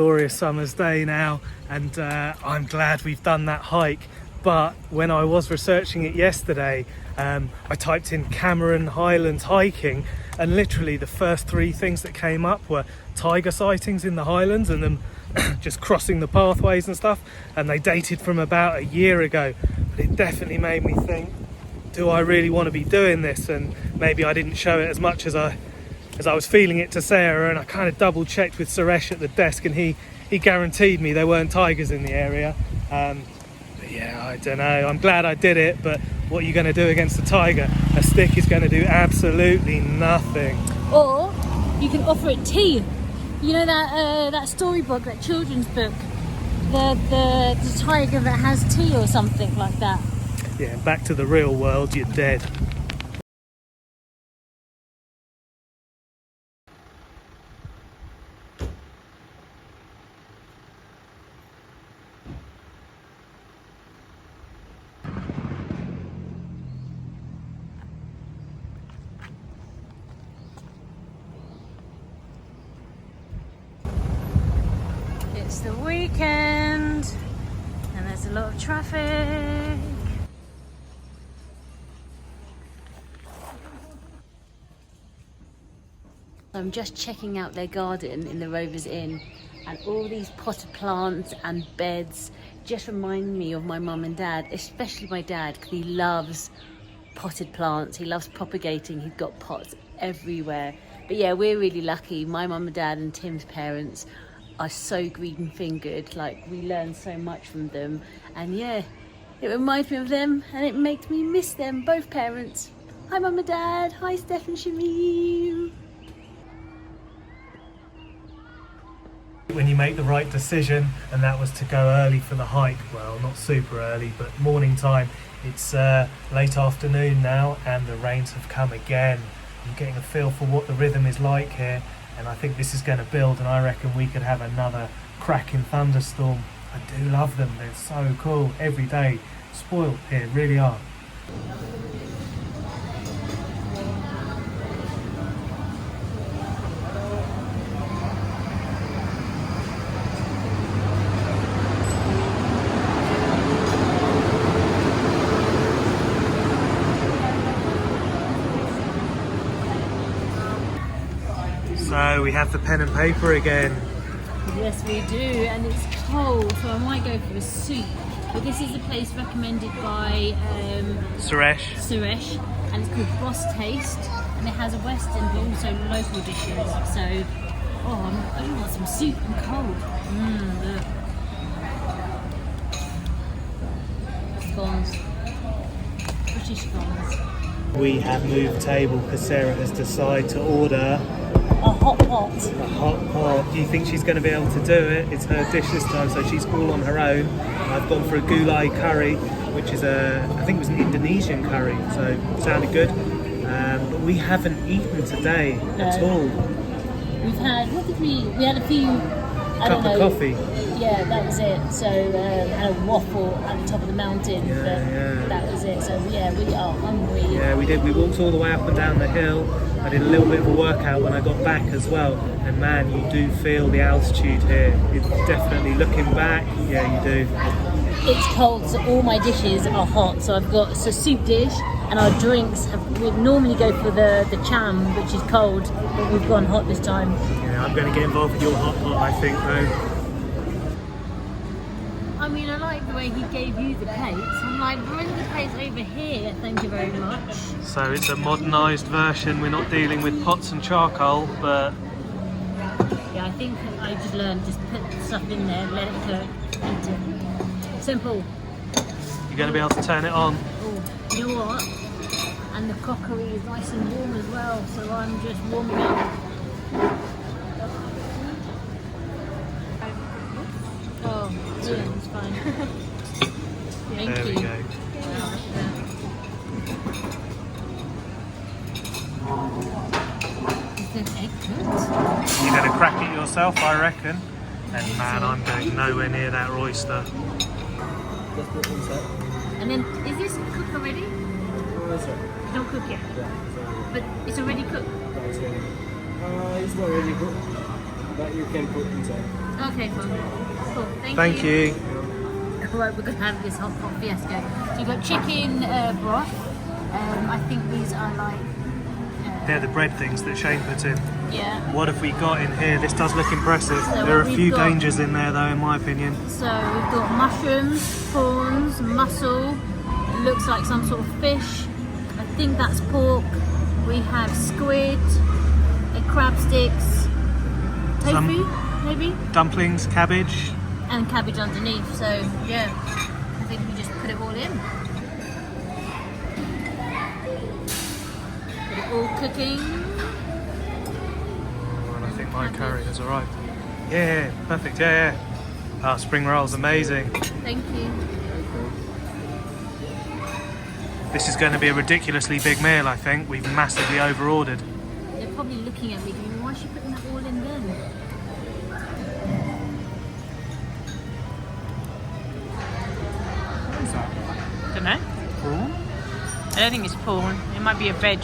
Glorious summer's day now, and I'm glad we've done that hike. But when I was researching it yesterday, I typed in Cameron Highlands hiking, and literally the first three things that came up were tiger sightings in the Highlands and them just crossing the pathways and stuff, and they dated from about a year ago. But it definitely made me think, do I really want to be doing this? And maybe I didn't show it as much as I was feeling it to Sarah, and I kind of double checked with Suresh at the desk, and he guaranteed me there weren't tigers in the area. But yeah, I don't know, I'm glad I did it, but what are you going to do against a tiger? A stick is going to do absolutely nothing. Or you can offer it tea. You know that storybook, that children's book, the tiger that has tea or something like that. Yeah, back to the real world, you're dead. It's the weekend and there's a lot of traffic. I'm just checking out their garden in the Rovers Inn, and all these potted plants and beds just remind me of my mum and dad, especially my dad, because he loves potted plants. He loves propagating. He's got pots everywhere. But yeah, we're really lucky. My mum and dad and Tim's parents are so green fingered. Like, we learn so much from them, and yeah, it reminds me of them and it makes me miss them, both parents. Hi mum and dad. Hi Steph and Shamim. When you make the right decision, and that was to go early for the hike, well, not super early, but morning time. It's late afternoon now, and the rains have come again. I'm getting a feel for what the rhythm is like here, and I think this is going to build, and I reckon we could have another cracking thunderstorm. I do love them, they're so cool. Every day, spoiled here, really are. So we have the pen and paper again. Yes we do, and it's cold, so I might go for a soup. But this is a place recommended by Suresh, and it's called Boss Taste, and it has a western but also local dishes. So, I just want some soup and cold. Scones, British scones. We have moved table because Sarah has decided to order a hot pot. A hot pot. Do you think she's going to be able to do it? It's her dish this time, so she's all on her own. I've gone for a gulai curry, which is I think it was an Indonesian curry, so it sounded good. But we haven't eaten today at all. We've had, what did we had a few, Cup of coffee. Yeah, that was it. So had a waffle at the top of the mountain, that was it. So yeah, we are hungry. Yeah, we did. We walked all the way up and down the hill. I did a little bit of a workout when I got back as well. And man, you do feel the altitude here. It's definitely, looking back, yeah, you do. It's cold, so all my dishes are hot. So I've got a soup dish, and our drinks we normally go for the cham, which is cold, but we've gone hot this time. Yeah, I'm going to get involved with your hot pot, I think, though. I mean, I like the way he gave you the plates. I'm like, bring the plates over here, thank you very much. So it's a modernised version. We're not dealing with pots and charcoal, but yeah, I think I just learned, just put stuff in there, let it cook, eat it. Simple. You're going to be able to turn it on. Oh, you know what? And the crockery is nice and warm as well, so I'm just warming up. Oh, yeah, it's fine. Thank there you. We go. Is there egg cooked? You're going to crack it yourself, I reckon. And man, I'm going nowhere near that oyster. And then, is this cooked already? Don't cook yet. But it's already cooked? It's not ready cooked, but you can put inside. Okay, fine. Cool. Thank you. Right, we're going to have this hot pot fiasco. So we've got chicken broth. I think these are like... They're the bread things that Shane put in. Yeah. What have we got in here? This does look impressive. So there are a we've few got- dangers in there though, in my opinion. So we've got mushrooms, prawns, mussel. It looks like some sort of fish. I think that's pork. We have squid, crab sticks, tofu, maybe, Dumplings, cabbage. and cabbage underneath. So yeah, I think we just put it all in. Put it all cooking. And I think my curry has arrived. Yeah, perfect. Yeah. Ah, spring rolls, amazing. Thank you. This is going to be a ridiculously big meal, I think. We've massively over-ordered. They're probably looking at me going, why is she putting that all in then? Don't know. Prawn? I don't think it's prawn. It might be a veg.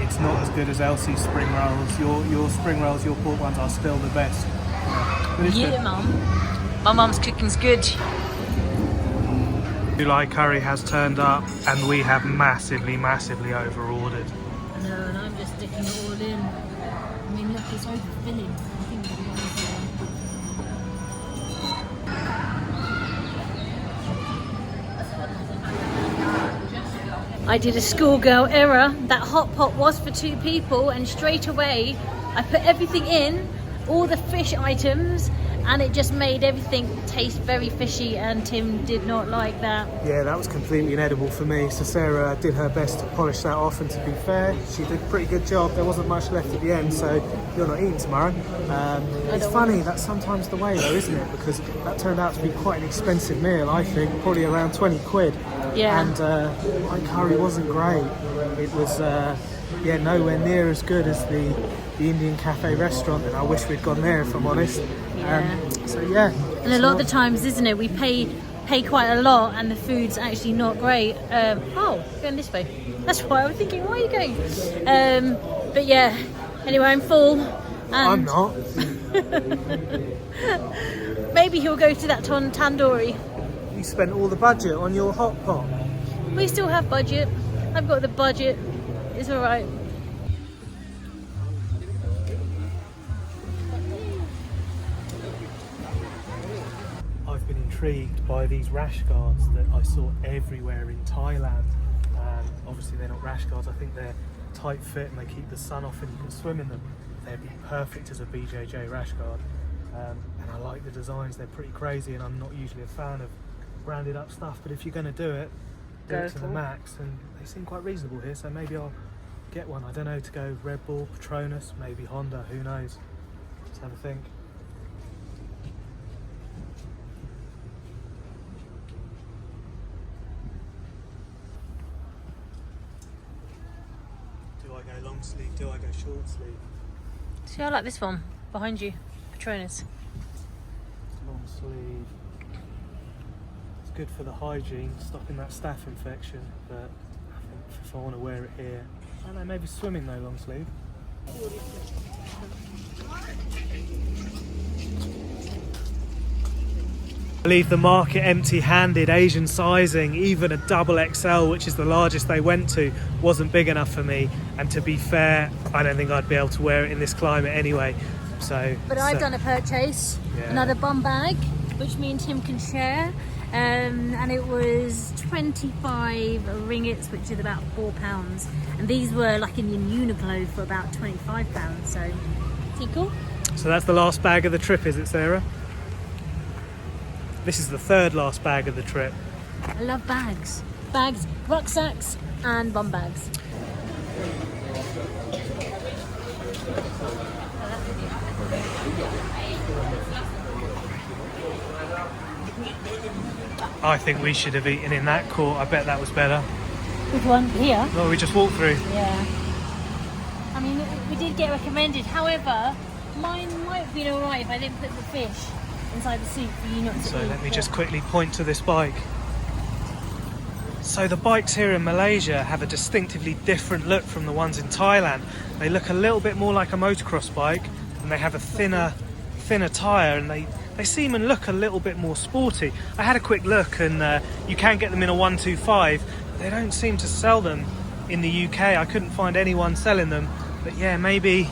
It's not as good as Elsie's spring rolls. Your spring rolls, your pork ones are still the best. But it's Yeah, good. mum. My mum's cooking's good. July curry has turned up and we have massively over-ordered. No, and I'm just sticking it all in. I mean, look, it's overfilling. I think it'll be overfilling. I did a schoolgirl error. That hot pot was for 2 people, and straight away I put everything in, all the fish items, and it just made everything taste very fishy, and Tim did not like that. Yeah, that was completely inedible for me. So Sarah did her best to polish that off, and to be fair, she did a pretty good job. There wasn't much left at the end, so you're not eating tomorrow. It's funny, that's sometimes the way though, isn't it? Because that turned out to be quite an expensive meal, I think, probably around 20 quid. Yeah. And my curry wasn't great. It was, nowhere near as good as the Indian cafe restaurant, and I wish we'd gone there if I'm honest. And a lot of the times, isn't it, we pay quite a lot and the food's actually not great. Going this way. That's why I was thinking, where are you going? But yeah, anyway, I'm full. And I'm not. maybe he'll go to that tandoori. You spent all the budget on your hot pot. We still have budget. I've got the budget. It's all right. I've been intrigued by these rash guards that I saw everywhere in Thailand. Obviously they're not rash guards, I think they're tight fit and they keep the sun off and you can swim in them. They'd be perfect as a BJJ rash guard. And I like the designs, they're pretty crazy, and I'm not usually a fan of branded up stuff, but if you're going to do it to the max, and they seem quite reasonable here, so maybe I'll get one. I don't know, to go Red Bull, Patronus, maybe Honda, who knows. Let's have a think. Do I go long sleeve? Do I go short sleeve? See, I like this one behind you, Patronus. Long sleeve. It's good for the hygiene, stopping that staph infection, but I think if I want to wear it here, I don't know, maybe swimming though, long sleeve. Leave the market empty-handed. Asian sizing, even a double XL, which is the largest they went to, wasn't big enough for me. And to be fair, I don't think I'd be able to wear it in this climate anyway. But I've done a purchase, another bum bag, which me and Tim can share. And it was 25 ringgits, which is about £4. And these were like in Uniqlo for about £25. So, pretty cool. So that's the last bag of the trip, is it, Sarah? This is the third last bag of the trip. I love bags. Bags, rucksacks, and bum bags. I think we should have eaten in that court. I bet that was better. Which one? Here? Well, we just walked through. Yeah. I mean, we did get recommended. However, mine might have been alright if I didn't put the fish inside the soup for you not to So eat. let me just quickly point to this bike. So the bikes here in Malaysia have a distinctively different look from the ones in Thailand. They look a little bit more like a motocross bike, and they have a thinner thinner tyre, and they seem and look a little bit more sporty. I had a quick look, and you can get them in a 125, but they don't seem to sell them in the UK. I couldn't find anyone selling them, but yeah, maybe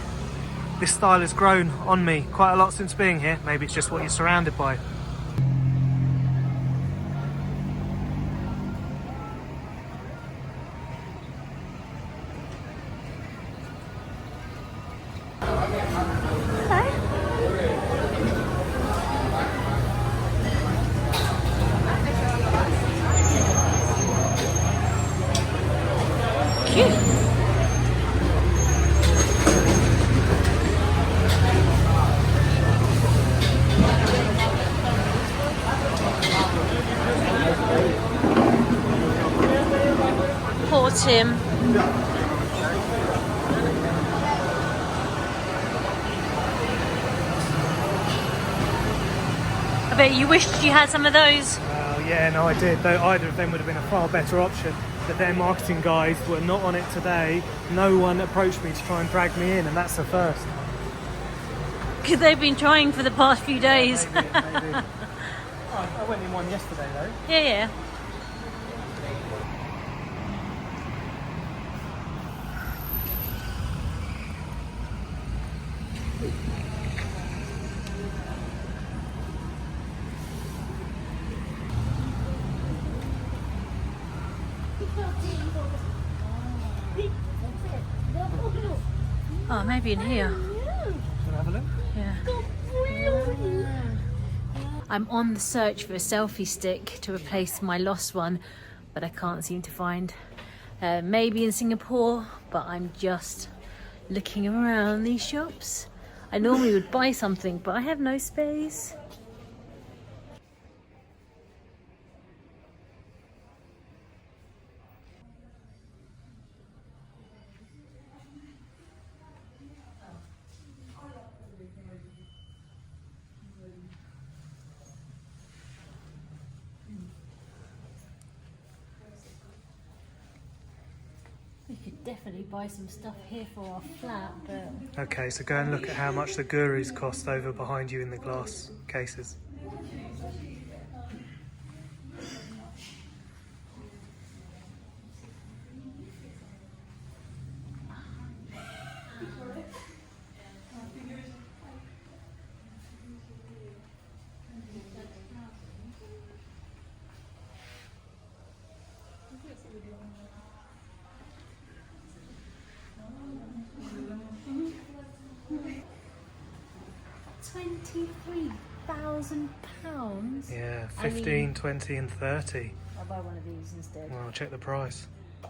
this style has grown on me quite a lot since being here. Maybe it's just what you're surrounded by. Cute. Poor Tim. I bet you wished you had some of those. Well, yeah, no, I did. Though either of them would have been a far better option. But their marketing guys were not on it today. No one approached me to try and drag me in, and that's the first. Because they've been trying for the past few days. Maybe. I went in one yesterday though. Yeah. Oh, maybe in here. Wanna have a look? Yeah. I'm on the search for a selfie stick to replace my lost one, but I can't seem to find. Maybe in Singapore, but I'm just looking around these shops. I normally would buy something, but I have no space. We could definitely buy some stuff here for our flat, but Okay, so go and look at how much the gurus cost over behind you in the glass cases. £23,000. Yeah, I 15, mean- 20 and 30. I'll buy one of these instead. Well, I'll check the price. Oh,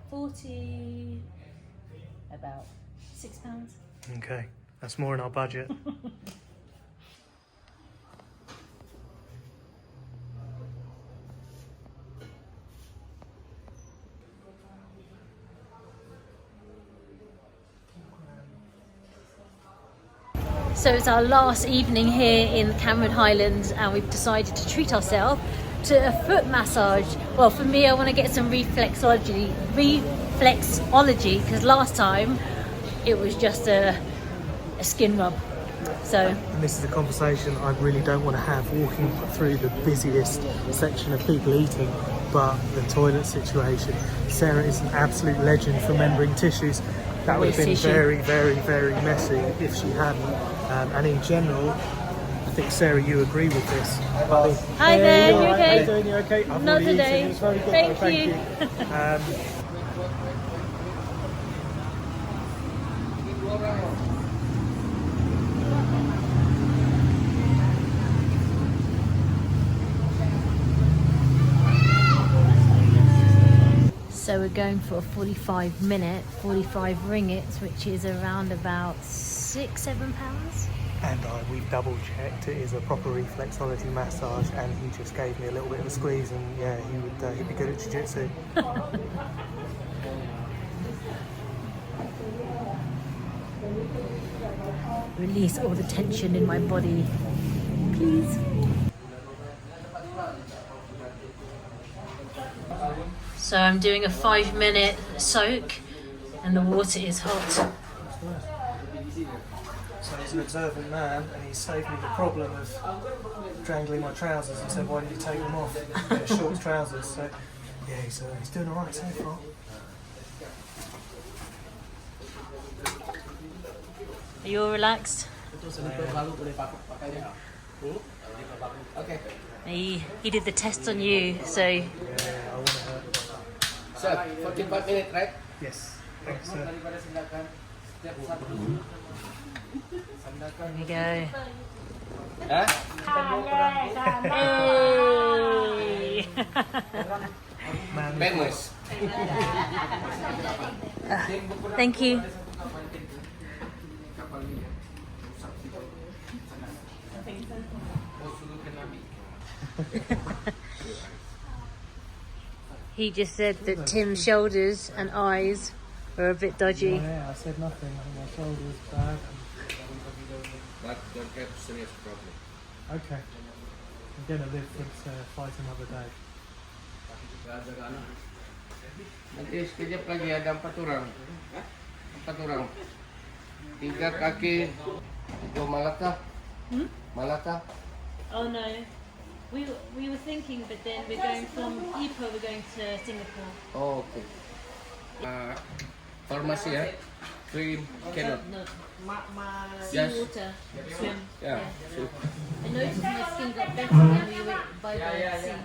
40, about £6. Okay, that's more in our budget. So it's our last evening here in the Cameron Highlands, and we've decided to treat ourselves to a foot massage. Well, for me, I want to get some reflexology, because last time it was just a skin rub. So And this is a conversation I really don't want to have walking through the busiest section of people eating, but the toilet situation. Sarah is an absolute legend for remembering tissues. That would have been Tissue. very, very, very messy if she hadn't. And in general, I think, Sarah, you agree with this. Buddy. Hi there, all you right? okay? How you doing? You okay? I've Not already today. eaten. It's very good. Thank though. you. So we're going for a 45 ringgits, which is around about £6-7. And we've double checked. It is a proper reflexology massage, and he just gave me a little bit of a squeeze, and yeah, he'd be good at jiu-jitsu. Release all the tension in my body, please. So I'm doing a 5-minute soak, and the water is hot. So it's an observant man, and he saved me the problem of strangling my trousers and said, why don't you take them off? They're short trousers. So yeah, he's doing alright so far. Are you all relaxed? He did the test on you, so... Yeah, I want to hurt him. Sir, 45 minutes, right? Yes, thanks sir. There we go. Huh? Hey! Man, Famous. Thank you. He just said that Tim's shoulders and eyes were a bit dodgy. yeah, I said nothing. My shoulder's bad. But don't get serious problem. Okay. I'm gonna live to fight another day. Nanti sekejap lagi ada 4 orang. 4 orang. 3 kaki. Itu Malacca. Malacca. Oh no. We were thinking, but then we're going from Ipoh, we're going to Singapore. Oh, okay. Pharmacy, ya? Cream, cannot. No. Yes. Seawater. Swim. Yeah. I noticed my skin got better when we went by the sea.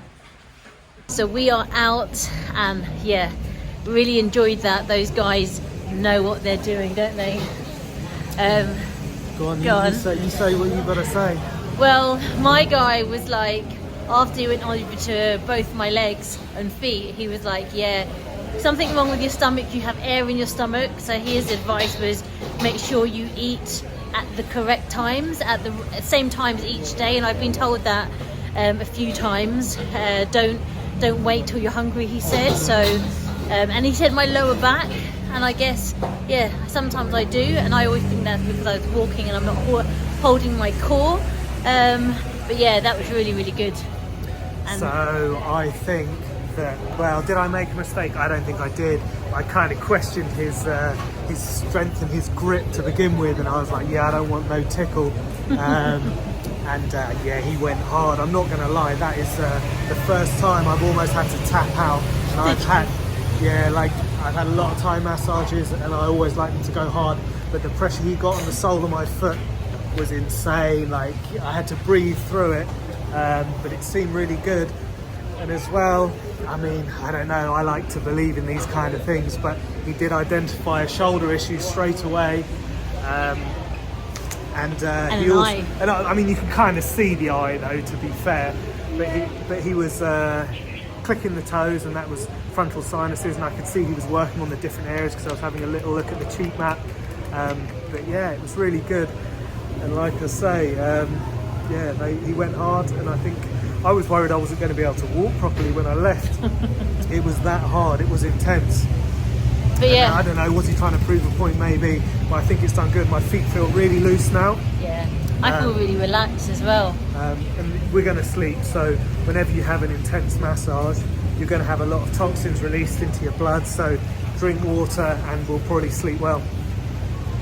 So we are out, and yeah, really enjoyed that. Those guys know what they're doing, don't they? Go on, Go on. You say what you've got to say. Well, my guy was like, after he went over to both my legs and feet, he was like, yeah, something wrong with your stomach, you have air in your stomach. So his advice was make sure you eat at the correct times, at the same times each day. And I've been told that a few times. Don't wait till you're hungry, he said. So, and he said my lower back, and I guess, yeah, sometimes I do. And I always think that's because I was walking and I'm not holding my core. But yeah, that was really, really good. And So I think that, well, did I make a mistake? I don't think I did. I kind of questioned his strength and his grip to begin with, and I was like, yeah, I don't want no tickle. Yeah, he went hard. I'm not going to lie, that is the first time I've almost had to tap out. And I've had a lot of Thai massages, and I always like them to go hard. But the pressure he got on the sole of my foot was insane. Like, I had to breathe through it, but it seemed really good. And as well, I mean, I don't know, I like to believe in these kind of things, but he did identify a shoulder issue straight away. I mean, you can kind of see the eye though, to be fair, but he was clicking the toes, and that was frontal sinuses, and I could see he was working on the different areas because I was having a little look at the cheek map. But yeah, it was really good. And like I say, he went hard, and I think I was worried I wasn't going to be able to walk properly when I left. It was that hard, it was intense. But yeah, I don't know, was he trying to prove a point? Maybe, but I think it's done good. My feet feel really loose now. yeah, I feel really relaxed as well. And we're going to sleep, so whenever you have an intense massage, you're going to have a lot of toxins released into your blood, so drink water and we'll probably sleep well.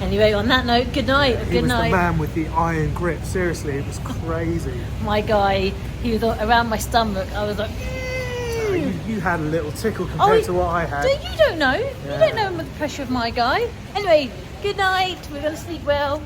Anyway, on that note, good night. He Good was night. the man with the iron grip, seriously, it was crazy. My guy, he was around my stomach. I was like, You had a little tickle compared to what I had. You don't know. You don't know the pressure of my guy. Anyway, good night. We're going to sleep well.